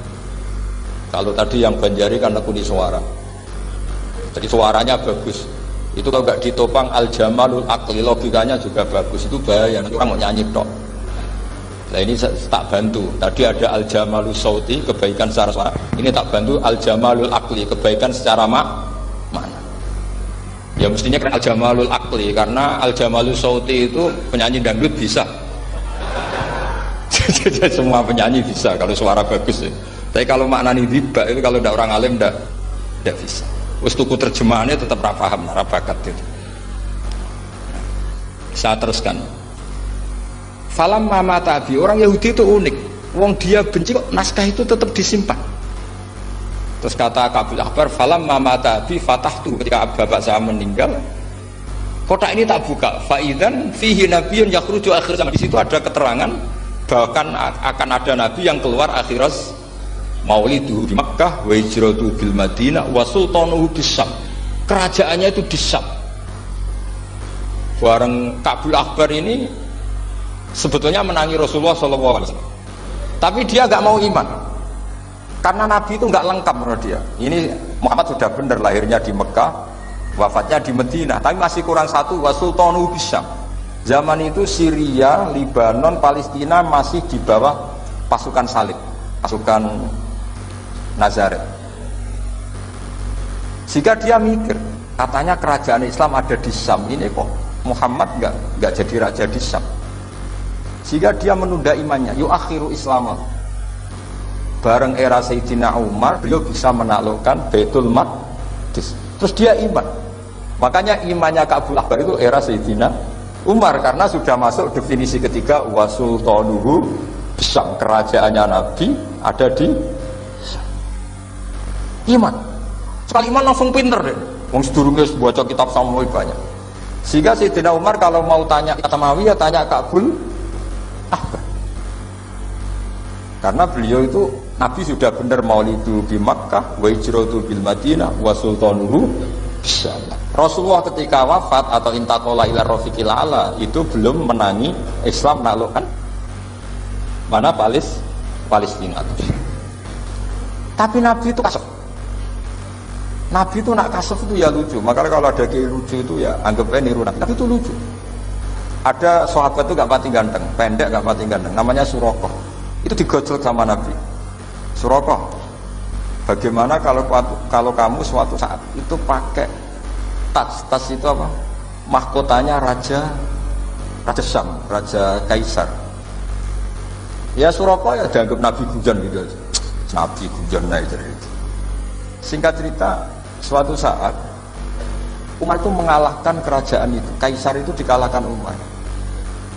Kalau tadi yang Banjari kan nekuni suara. Jadi suaranya bagus. Itu kalau nggak ditopang al-jamalul aqli, logikanya juga bagus. Itu bahaya, nanti orang mau nyanyi tok. Nah ini tak bantu. Tadi ada al-jamalul sauti, kebaikan secara suara. Ini tak bantu al-jamalul aqli, kebaikan secara makna. Ya mestinya kan al-jamalul aqli, karena al-jamalul sauti itu penyanyi dangdut bisa. Jadi semua penyanyi bisa kalau suara bagus ya. Tapi kalau maknani diba itu kalau tidak orang alim tidak bisa. Wis tuku terjemahannya tetap ra paham, ra bakat itu. Saya teruskan. Falam mama tabi, orang Yahudi itu unik. Wong dia benci kok naskah itu tetap disimpan. Terus kata Kabul Akbar, falam mamata bi fatahtu, ketika bapak saya meninggal, kotak ini tak buka. Faidan fihi nabiyyun yakhruju akhir zaman. Di situ ada keterangan bahkan akan ada nabi yang keluar akhirat mauliduhu di Makkah wa hijratuhu bil Madinah wa sultanuhu bis Syam. Kerajaannya itu di Syam. Bareng Kabul Akbar ini sebetulnya menangi Rasulullah SAW, tapi dia nggak mau iman. Karena Nabi itu nggak lengkap menurut dia. Ini Muhammad sudah benar lahirnya di Mekah, wafatnya di Madinah, tapi masih kurang satu, wa sultanu bisyam. Zaman itu Syria, Lebanon, Palestina masih di bawah pasukan Salib, pasukan Nazaret. Sehingga dia mikir, katanya kerajaan Islam ada di Syam, ini kok Muhammad nggak jadi raja di Syam. Sehingga dia menunda imannya, yuakhiru Islam. Bareng era Sayyidina Umar, beliau bisa menaklukkan Baitul Maqdis. Terus dia iman. Makanya imannya Kabul Akbar itu era Sayyidina Umar, karena sudah masuk definisi ketiga wa sultanuhu Syam, kerajaannya Nabi ada di iman. Sekali iman langsung pinter deh. Wong sedurunge baca kitab Samawi banyak. Sehingga Sayyidina Umar kalau mau tanya Samawi ya tanya Kabul Akbar. Karena beliau itu Nabi sudah benar maulidu di Makkah wa hijratu bil Madinah wa sultanuhu bisyam. Rasulullah ketika wafat atau intaqala ila rafiqil ala itu belum menangi Islam menaklukkan mana Palestina. Tapi Nabi itu kasef. Nabi itu nak kasef itu ya lucu. Makanya kalau ada kiai lucu itu ya anggapnya niru Nabi. Tapi itu lucu. Ada sahabat itu gak pati ganteng, pendek gak pati ganteng, namanya Suraqah. Itu digojol sama Nabi. Suraqah, bagaimana kalau kamu suatu saat itu pakai tas itu apa? Mahkotanya Raja Syam, Raja Kaisar. Ya Suraqah ya dianggap Nabi Gujan gitu aja. Nabi Gujan aja gitu. Singkat cerita, suatu saat Umar itu mengalahkan kerajaan itu. Kaisar itu dikalahkan Umar.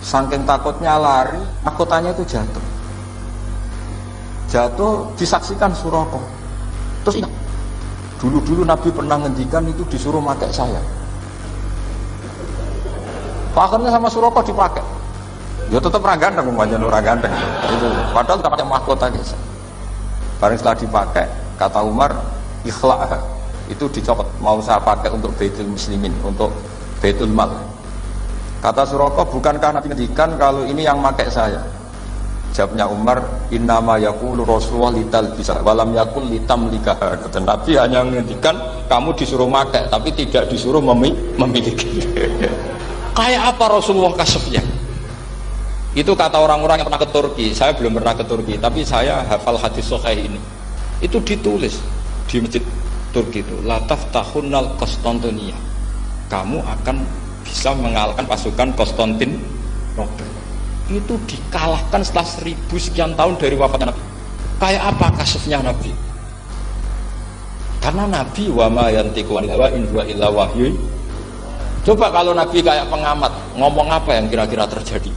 Saking takutnya lari, mahkotanya itu jatuh disaksikan Suraqah. Terus ingat, dulu Nabi pernah ngendikan itu disuruh pakai saya. Akhirnya sama Suraqah dipakai. Ya tetap orang ganteng, orang ganteng. Itu padahal tak pakai mahkota guys. Barang setelah dipakai, kata Umar, ikhlaq, itu dicopot. Mau saya pakai untuk Baitul Muslimin, untuk Baitul Mal. Kata Suraqah, bukankah Nabi ngendikan kalau ini yang pakai saya? Jawabnya Umar, innama yaqulu Rasulullah lital bisa walam yaqul litam likah. Kata Nabi hanya menghentikan kamu disuruh makai tapi tidak disuruh memiliki. Kayak apa Rasulullah kasefnya? Itu kata orang-orang yang pernah ke Turki. Saya belum pernah ke Turki, tapi saya hafal hadis sahih ini. Itu ditulis di masjid Turki itu, la taftahunnal Konstantinia. Kamu akan bisa mengalahkan pasukan Konstantinopel. Itu dikalahkan setelah 1000 sekian tahun dari wafatnya Nabi. Kayak apa kasefnya Nabi? Karena Nabi wa ma yantiqu anil hawa in huwa illa wahyu. Coba kalau Nabi kayak pengamat, ngomong apa yang kira-kira terjadi?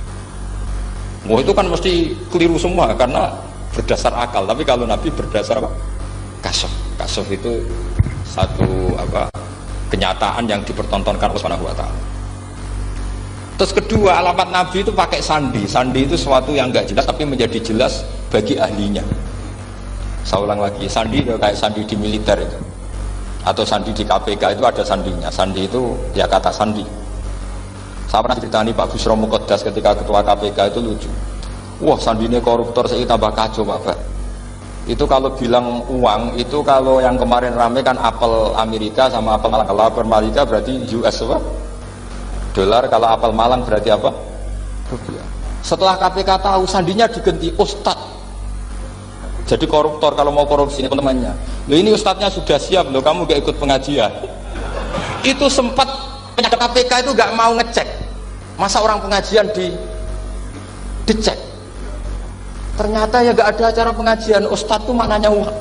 Oh itu kan mesti keliru semua karena berdasar akal. Tapi kalau Nabi berdasar apa? Kasef. Kasef itu satu apa? Kenyataan yang dipertontonkan oleh Subhanahu wa taala. Terus kedua, alamat Nabi itu pakai sandi. Sandi itu sesuatu yang enggak jelas tapi menjadi jelas bagi ahlinya. Saya ulang lagi, sandi itu kayak sandi di militer itu, atau sandi di KPK itu ada sandinya. Sandi itu ya kata sandi. Saya pernah ceritani Pak Busro Muqaddas ketika ketua KPK itu lucu. Wah sandinya koruptor, saya tambah kacau Pak. Itu kalau bilang uang itu kalau yang kemarin rame kan apel Amerika sama apel Malang. Kalau apel Amerika berarti US apa? Dolar, kalau apel Malang berarti apa? Rupiah. Setelah KPK tahu sandinya diganti Ustadz. Jadi koruptor kalau mau korupsi ini teman-temannya. Loh ini Ustadznya sudah siap loh, kamu gak ikut pengajian. Itu sempat penyadap KPK itu gak mau ngecek. Masa orang pengajian dicek. Ternyata ya gak ada acara pengajian. Ustadz itu maknanya uang.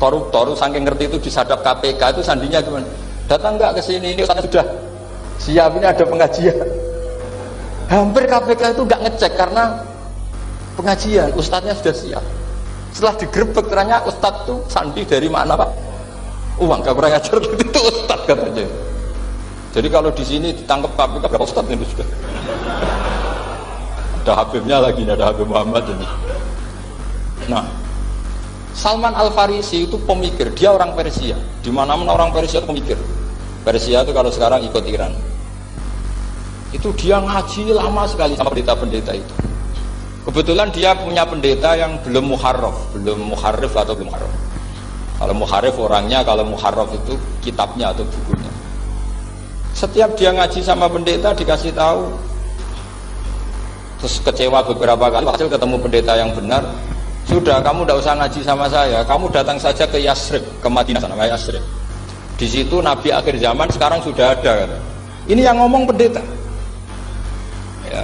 Koruptor saking ngerti itu disadap KPK itu sandinya gimana? Datang nggak ke sini, ini Ustaz sudah siap, ini ada pengajian. Hampir KPK itu nggak ngecek karena pengajian, Ustadznya sudah siap. Setelah digerebek ternyata ustadz tuh sandi dari mana Pak? Uang, gak kurang ajar gitu, itu ustadz katanya. Jadi kalau di sini ditangkap KPK berapa ustadz ini sudah? Ada Habibnya lagi, ada Habib Muhammad ini. Nah, Salman Al-Farisi itu pemikir, dia orang Persia. Di mana-mana orang Persia itu pemikir. Persia itu kalau sekarang ikut Iran. Itu dia ngaji lama sekali sama pendeta-pendeta itu. Kebetulan dia punya pendeta yang belum muharraf, belum muharrif atau belum muharraf. Kalau muharrif orangnya, kalau muharraf itu kitabnya atau bukunya. Setiap dia ngaji sama pendeta dikasih tahu, terus kecewa beberapa kali, hasil ketemu pendeta yang benar. Sudah, kamu tidak usah ngaji sama saya, kamu datang saja ke Yasrib, ke Madinah sana, Yasrib. Di situ Nabi akhir zaman sekarang sudah ada. Kata. Ini yang ngomong pendeta. Ya.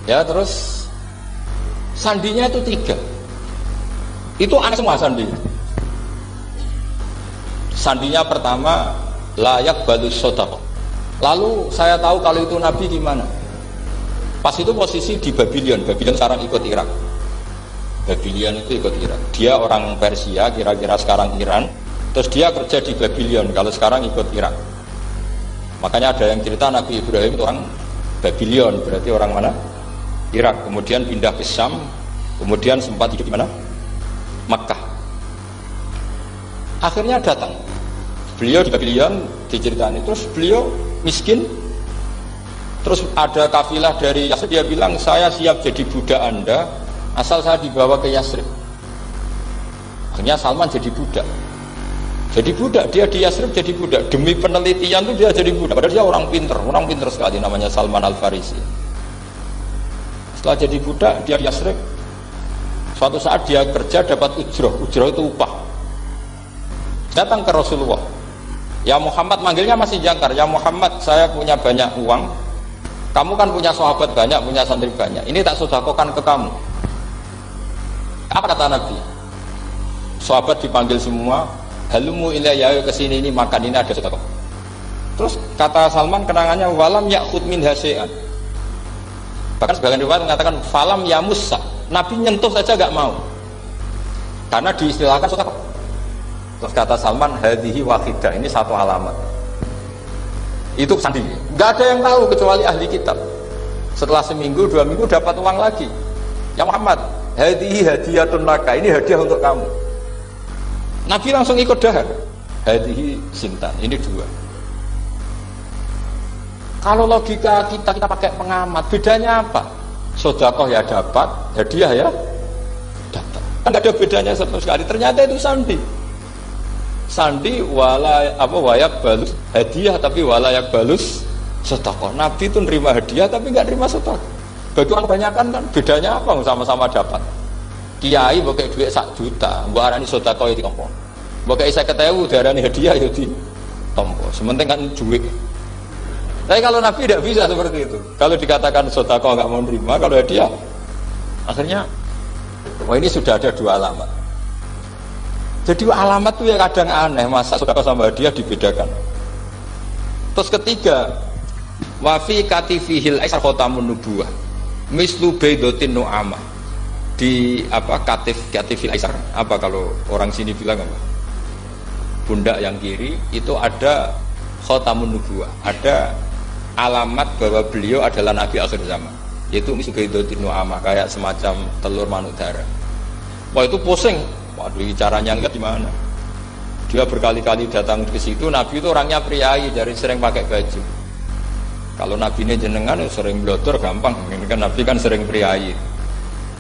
Ya terus sandinya itu 3. Itu aneh semua sandi. Sandinya pertama layak balus sodako. Lalu saya tahu kalau itu Nabi gimana. Pas itu posisi di Babylon. Babylon sekarang ikut Irak. Babylon itu ikut Irak. Dia orang Persia, kira-kira sekarang Iran. Terus dia kerja di Babylon. Kalau sekarang ikut Irak. Makanya ada yang cerita Nabi Ibrahim itu orang Babylon. Berarti orang mana? Irak. Kemudian pindah ke Syam. Kemudian sempat hidup di mana? Makkah. Akhirnya datang. Beliau di Babylon diceritain. Terus beliau miskin. Terus ada kafilah dari Yasrib, dia bilang saya siap jadi budak Anda asal saya dibawa ke Yasrib. Akhirnya Salman jadi budak. Jadi budak, dia di Yasrib jadi budak. Demi penelitian itu dia jadi budak. Padahal dia orang pinter sekali, namanya Salman Al-Farisi. Setelah jadi budak, dia di Yasrib. Suatu saat dia kerja dapat ujroh itu upah. Datang ke Rasulullah. Ya Muhammad, manggilnya masih jangkar. Ya Muhammad, saya punya banyak uang. Kamu kan punya sahabat banyak, punya santri banyak. Ini tak sedekahkan ke kamu. Apa kata Nabi? Sahabat dipanggil semua. Halumu ilayya, kesini ini makan, ini ada sedekah. Terus kata Salman kenangannya walam ya'khud min hasya'an. Bahkan sebagian riwayat mengatakan falam ya musa. Nabi nyentuh saja gak mau. Karena diistilahkan sedekah. Terus kata Salman hadhihi wahidah, ini satu alamat. Itu sandi. Gak ada yang tahu kecuali ahli kitab. Setelah seminggu, 2 minggu dapat uang lagi. Ya Muhammad, hadhihi hadiyatun laka, ini hadiah untuk kamu. Nabi langsung ikut dahar. Hadhihi sintan, ini 2. Kalau logika kita pakai pengamat, bedanya apa? Sedekah ya dapat, hadiah ya dapat. Kan ada bedanya sama sekali. Ternyata itu sandi. Sandi wayak balus hadiah tapi walayak balus sedekah. Nabi itu nerima hadiah tapi nggak nerima sedekah. Bagi orang kebanyakan kan bedanya apa? Sama-sama dapat. Kiai pakai duit 1 juta, mbok arani sedekah itu tompo. Mbok kei 50.000 darani hadiah ya di tompo. Sementing kan duit. Tapi kalau Nabi tidak bisa seperti itu. Kalau dikatakan sedekah nggak mau nerima, kalau hadiah akhirnya wah ini sudah ada 2 alamat. Jadi alamat itu ya kadang aneh, masa sedekah sama hadiah dibedakan. Terus ketiga, wa fi katifihil aisar khatamun nubuwah. Mislu baidatin nu'amah. Di apa katifil aisar? Apa kalau orang sini bilang apa? Pundak yang kiri itu ada khatamun nubuwah. Ada alamat bahwa beliau adalah nabi akhir zaman. Yaitu mislu baidatin nu'amah, kayak semacam telur manuk darah. Wah itu pusing. Waduh, caranya enggak gimana? Dia berkali-kali datang ke situ. Nabi itu orangnya priayi, dari sering pakai baju. Kalau Nabi ini jenengan sering blotor gampang. Ini kan Nabi kan sering priayi.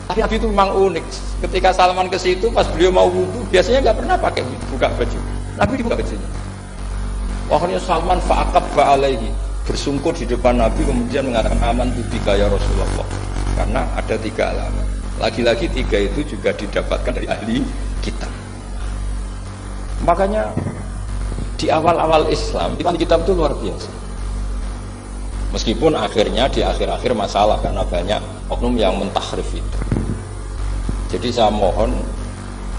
Tapi Nabi itu memang unik. Ketika Salman ke situ, pas beliau mau wudu, biasanya nggak pernah pakai buka baju. Nabi dibuka bajunya. Akhirnya Salman fa'aqab ba'alaihi, bersungkur di depan Nabi, kemudian mengatakan aman tubika ya Rasulullah. Karena ada 3 alamat. Lagi-lagi 3 itu juga didapatkan dari ahli kitab. Makanya di awal-awal Islam ahli kitab itu luar biasa. Meskipun akhirnya di akhir-akhir masalah karena banyak oknum yang mentahrif itu. Jadi saya mohon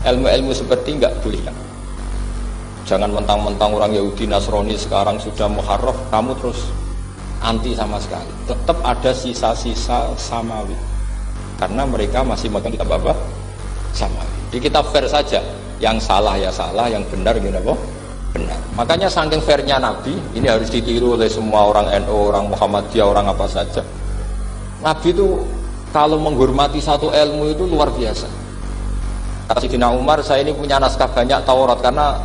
ilmu-ilmu seperti enggak boleh. Jangan mentang-mentang orang Yahudi Nasrani sekarang sudah muharraf, kamu terus anti sama sekali. Tetap ada sisa-sisa samawi. Karena mereka masih makan kitab apa? Samawi. Di kitab fair saja, yang salah ya salah, yang benar gimana kok? Benar. Makanya saking fairnya Nabi, ini harus ditiru oleh semua orang NU, orang Muhammadiyah, orang apa saja. Nabi itu kalau menghormati satu ilmu itu luar biasa. Kata Sayyidina Umar, saya ini punya naskah banyak Taurat karena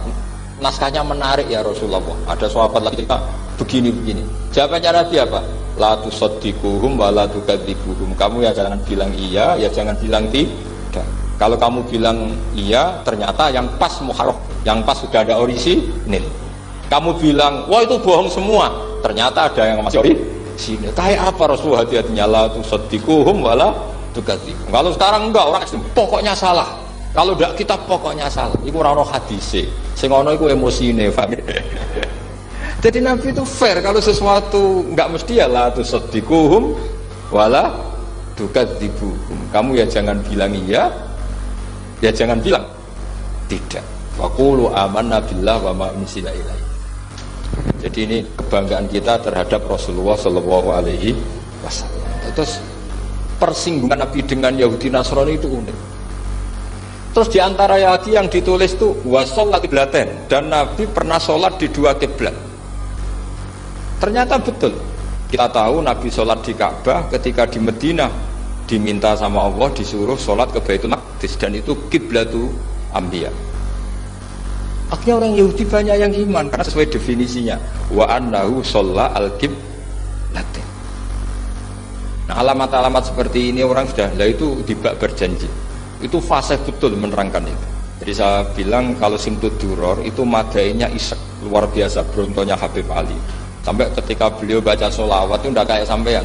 naskahnya menarik ya Rasulullah. Ada sahabat lagi kita begini-begini. Jawabannya Nabi apa? La tusaddiquhum wa la tukadzibuhum. Kamu ya jangan bilang iya, ya jangan bilang tidak. Kalau kamu bilang iya, ternyata yang pas muharraf, yang pas sudah ada orisinil. Kamu bilang, wah itu bohong semua, ternyata ada yang masih orisinil. Kayak apa Rasulullah hati-hatinya? La tusaddiquhum wa la tukadzibuhum. Kalau sekarang enggak, orang ekstrem, pokoknya salah. Kalau tidak kita pokoknya salah. Iku ora ono hadise. Sing ono iku emosine, Pak. Jadi Nabi itu fair. Kalau sesuatu enggak mesti ya la tusaddiquhum wala tukadzibuhum. Kamu ya jangan bilang iya, ya jangan bilang tidak. Wa qulu amanna billah wa ma unzila ilaihi. Jadi ini kebanggaan kita terhadap Rasulullah sallallahu alaihi wasallam. Terus persinggungan Nabi dengan Yahudi Nasrani itu unik. Terus diantara lagi yang ditulis itu wasolat kiblaten, dan Nabi pernah sholat di dua kiblat. Ternyata betul. Kita tahu Nabi sholat di Ka'bah, ketika di Madinah diminta sama Allah disuruh sholat ke Baitul Maqdis, dan itu kiblatu Anbiya. Akhirnya orang Yahudi banyak yang iman karena sesuai definisinya wa annahu sholla al-kiblaten. Nah, alamat-alamat seperti ini orang sudah, lah itu dibak berjanji. Itu fasih betul menerangkan itu. Jadi saya bilang kalau simtud duror itu madainya isek luar biasa, berontonya Habib Ali. Sampai ketika beliau baca sholawat itu tidak kayak sampean.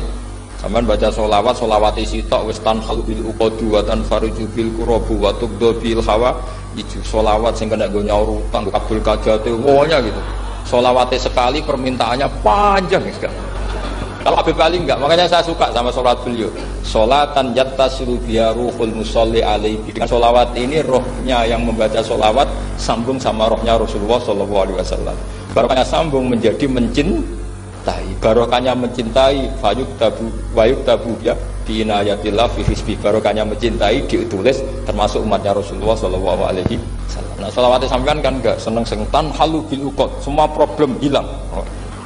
Sampean baca sholawat, sholawat isi tok wis tanhal bil uqadu wa tanfaruju bil qurabu wa tubdu bil hawa. Itu sholawat sing kena go nyaur utang, kabul kajate pokoknya gitu. Sholawatnya sekali permintaannya panjang sekali. Kalau Habib Ali enggak, makanya saya suka sama sholat beliau. Sholatan yattasilu biha ruhul musolli alaihi. Dengan sholawat ini rohnya yang membaca sholawat sambung sama rohnya Rasulullah sallallahu alaihi wasallam. Barokahnya sambung menjadi mencintai. Barokahnya mencintai fayuktabu wayuktabu ya bi inayatillah fi hisbi. Barokahnya mencintai ditulis termasuk umatnya Rasulullah sallallahu alaihi wasallam. Nah, sholawatnya sampean kan enggak seneng-seneng halu bil uqad, semua problem hilang.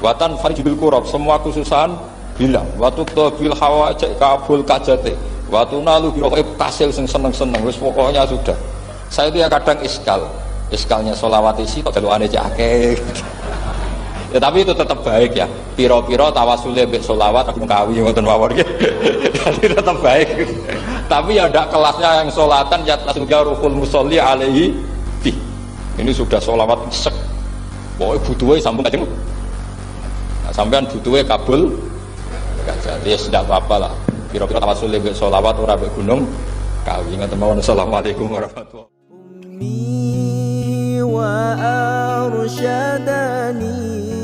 Watan farijubil kurab, semua kesusahan bilang. Watu bil hawa cek kabul kajate. Watu nalu birokai kasil sing seneng-seneng. Wis pokoknya sudah. Saya itu ya kadang iskalnya sholawat isi kok jaluane cek akeh. Ya tapi itu tetap baik ya. Piro-piro tawasule mbek sholawat aku kawi ngoten mawon nggih. Jadi tetap baik. Tapi ya ndak kelasnya yang sholatan ya tasbihu musolli alaihi bi. Ini sudah sholawat sek. Pokoke butuhe sambung kajeng. Sampean butuhnya kabul ya sudah apa-apa lah. Kira-kira tawasul lebih sholawat ora mbek gunung kawi. Ngoten mawon. Assalamualaikum warahmatullahi wabarakatuh.